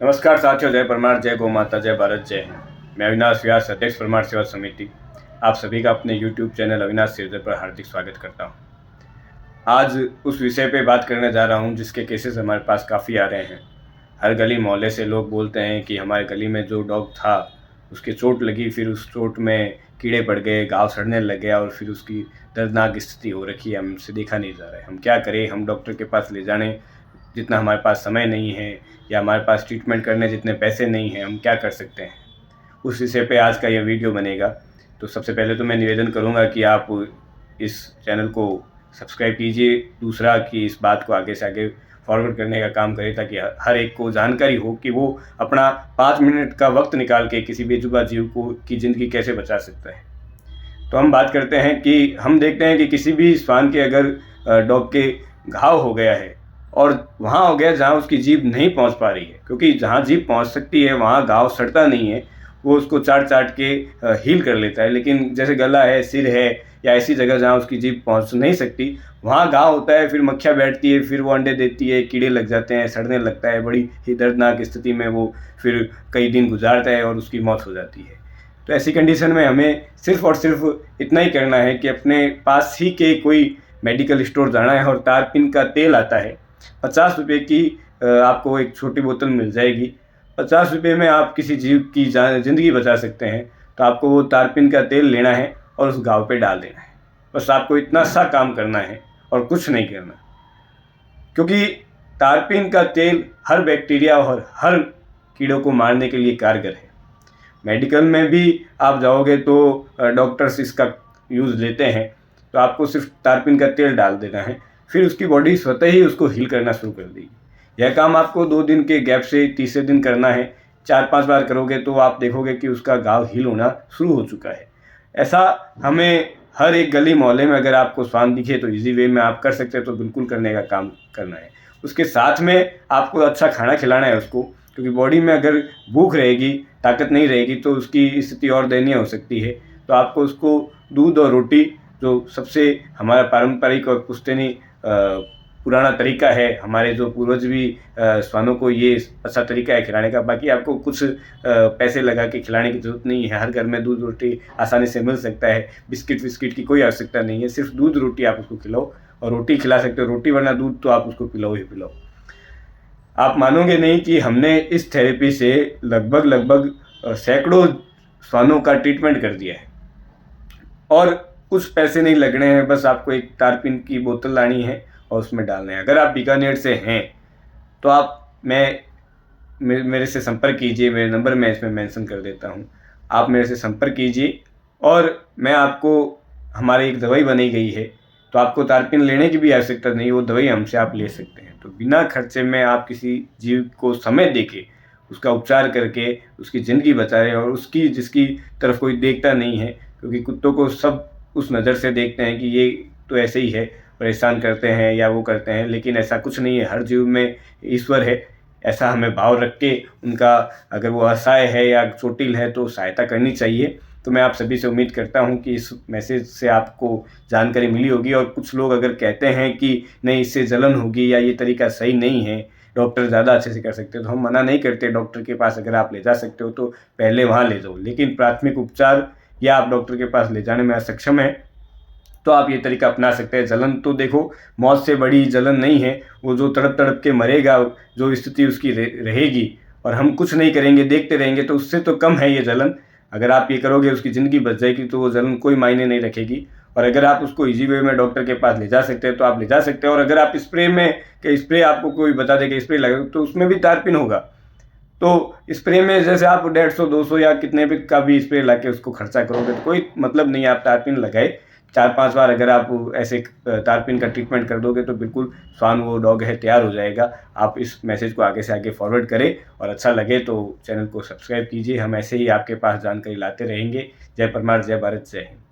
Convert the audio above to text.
नमस्कार साथियों, जय परमार, जय गौ माता, जय भारत, जय हिंद। मैं अविनाश व्यास, अध्यक्ष परमार सेवा समिति, आप सभी का अपने YouTube चैनल अविनाश सिरदर पर हार्दिक स्वागत करता हूं। आज उस विषय पे बात करने जा रहा हूं जिसके केसेस हमारे पास काफ़ी आ रहे हैं। हर गली मोहल्ले से लोग बोलते हैं कि हमारे गली में जो डॉग था उसके चोट लगी, फिर उस चोट में कीड़े पड़ गए, घाव सड़ने लग गया और फिर उसकी दर्दनाक स्थिति हो रखी है, हमसे देखा नहीं जा रहा है। हम क्या करें? हम डॉक्टर के पास ले जाने जितना हमारे पास समय नहीं है या हमारे पास ट्रीटमेंट करने जितने पैसे नहीं हैं, हम क्या कर सकते हैं? उस विषय पे आज का यह वीडियो बनेगा। तो सबसे पहले तो मैं निवेदन करूंगा कि आप इस चैनल को सब्सक्राइब कीजिए। दूसरा कि इस बात को आगे से आगे फॉरवर्ड करने का काम करें ताकि हर एक को जानकारी हो कि वो अपना 5 मिनट का वक्त निकाल के किसी बेजुबान जीव को की ज़िंदगी कैसे बचा सकता है। तो हम बात करते हैं कि हम देखते हैं कि किसी भी श्वान के अगर डॉग के घाव हो गया है और वहाँ हो गया जहाँ उसकी जीभ नहीं पहुँच पा रही है, क्योंकि जहाँ जीभ पहुँच सकती है वहाँ घाव सड़ता नहीं है, वो उसको चाट चाट के हील कर लेता है। लेकिन जैसे गला है, सिर है या ऐसी जगह जहाँ उसकी जीभ पहुँच नहीं सकती, वहाँ घाव होता है, फिर मक्खियाँ बैठती है, फिर वो अंडे देती है, कीड़े लग जाते हैं, सड़ने लगता है, बड़ी ही दर्दनाक स्थिति में वो फिर कई दिन गुजारता है और उसकी मौत हो जाती है। तो ऐसी कंडीशन में हमें सिर्फ और सिर्फ इतना ही करना है कि अपने पास ही के कोई मेडिकल स्टोर जाना है और तारपीन का तेल आता है, 50 रुपये की आपको एक छोटी बोतल मिल जाएगी। 50 रुपये में आप किसी जीव की ज़िंदगी बचा सकते हैं। तो आपको वो तारपीन का तेल लेना है और उस घाव पे डाल देना है। बस आपको इतना सा काम करना है और कुछ नहीं करना, क्योंकि तारपीन का तेल हर बैक्टीरिया और हर कीड़ों को मारने के लिए कारगर है। मेडिकल में भी आप जाओगे तो डॉक्टर्स इसका यूज़ लेते हैं, तो आपको सिर्फ तारपीन का तेल डाल देना है, फिर उसकी बॉडी स्वतः ही उसको हील करना शुरू कर देगी। यह काम आपको 2 दिन के गैप से तीसरे दिन करना है। 4-5 बार करोगे तो आप देखोगे कि उसका घाव हील होना शुरू हो चुका है। ऐसा हमें हर एक गली मोहल्ले में अगर आपको श्वान दिखे तो ईजी वे में आप कर सकते हैं, तो बिल्कुल करने का काम करना है। उसके साथ में आपको अच्छा खाना खिलाना है उसको, क्योंकि बॉडी में अगर भूख रहेगी, ताकत नहीं रहेगी तो उसकी स्थिति और दयनीय हो सकती है। तो आपको उसको दूध और रोटी, जो सबसे हमारा पारंपरिक और पुश्तैनी पुराना तरीका है, हमारे जो पूर्वज भी श्वानों को ये अच्छा तरीका है खिलाने का। बाकी आपको कुछ पैसे लगा के खिलाने की ज़रूरत नहीं है, हर घर में दूध रोटी आसानी से मिल सकता है। बिस्किट विस्किट की कोई आवश्यकता नहीं है, सिर्फ दूध रोटी आप उसको खिलाओ, और रोटी खिला सकते हो, रोटी वरना दूध तो आप उसको पिलाओ ही पिलाओ। आप मानोगे नहीं कि हमने इस थेरेपी से लगभग सैकड़ों श्वानों का ट्रीटमेंट कर दिया है और कुछ पैसे नहीं लगने हैं। बस आपको एक तारपीन की बोतल लानी है और उसमें डालना है। अगर आप बीकानेर से हैं तो आप मेरे से संपर्क कीजिए। मेरे नंबर मैं इसमें मेंशन कर देता हूँ, आप मेरे से संपर्क कीजिए और मैं आपको, हमारी एक दवाई बनाई गई है, तो आपको तारपीन लेने की भी आवश्यकता नहीं, वो दवाई हमसे आप ले सकते हैं। तो बिना खर्चे में आप किसी जीव को समय देके उसका उपचार करके उसकी ज़िंदगी बचा रहे हैं, और उसकी जिसकी तरफ कोई देखता नहीं है, क्योंकि कुत्तों को सब उस नज़र से देखते हैं कि ये तो ऐसे ही है, परेशान करते हैं या वो करते हैं, लेकिन ऐसा कुछ नहीं है। हर जीव में ईश्वर है, ऐसा हमें भाव रख के उनका, अगर वो असहाय है या चोटिल है तो सहायता करनी चाहिए। तो मैं आप सभी से उम्मीद करता हूं कि इस मैसेज से आपको जानकारी मिली होगी। और कुछ लोग अगर कहते हैं कि नहीं, इससे जलन होगी या ये तरीका सही नहीं है, डॉक्टर ज़्यादा अच्छे से कर सकते हैं, तो हम मना नहीं करते। डॉक्टर के पास अगर आप ले जा सकते हो तो पहले वहाँ ले जाओ, लेकिन प्राथमिक उपचार या आप डॉक्टर के पास ले जाने में असक्षम है तो आप ये तरीका अपना सकते हैं। जलन तो देखो, मौत से बड़ी जलन नहीं है। वो जो तड़प तड़प के मरेगा, जो स्थिति उसकी रहेगी, और हम कुछ नहीं करेंगे, देखते रहेंगे, तो उससे तो कम है ये जलन। अगर आप ये करोगे उसकी ज़िंदगी बच जाएगी, तो वो जलन कोई मायने नहीं रखेगी। और अगर आप उसको इजी वे में डॉक्टर के पास ले जा सकते हैं तो आप ले जा सकते हैं। और अगर आप स्प्रे में, कि स्प्रे आपको कोई बता दे कि स्प्रे लगे, तो उसमें भी तारपीन होगा। तो स्प्रे में जैसे आप 150-200 या कितने भी का भी स्प्रे ला के उसको खर्चा करोगे तो कोई मतलब नहीं है। आप तारपीन लगाए 4-5 बार, अगर आप ऐसे तारपीन का ट्रीटमेंट कर दोगे तो बिल्कुल श्वान, वो डॉग है, तैयार हो जाएगा। आप इस मैसेज को आगे से आगे फॉरवर्ड करें, और अच्छा लगे तो चैनल को सब्सक्राइब कीजिए। हम ऐसे ही आपके पास जानकारी लाते रहेंगे। जय परमार, जय भारत, जय हिंद।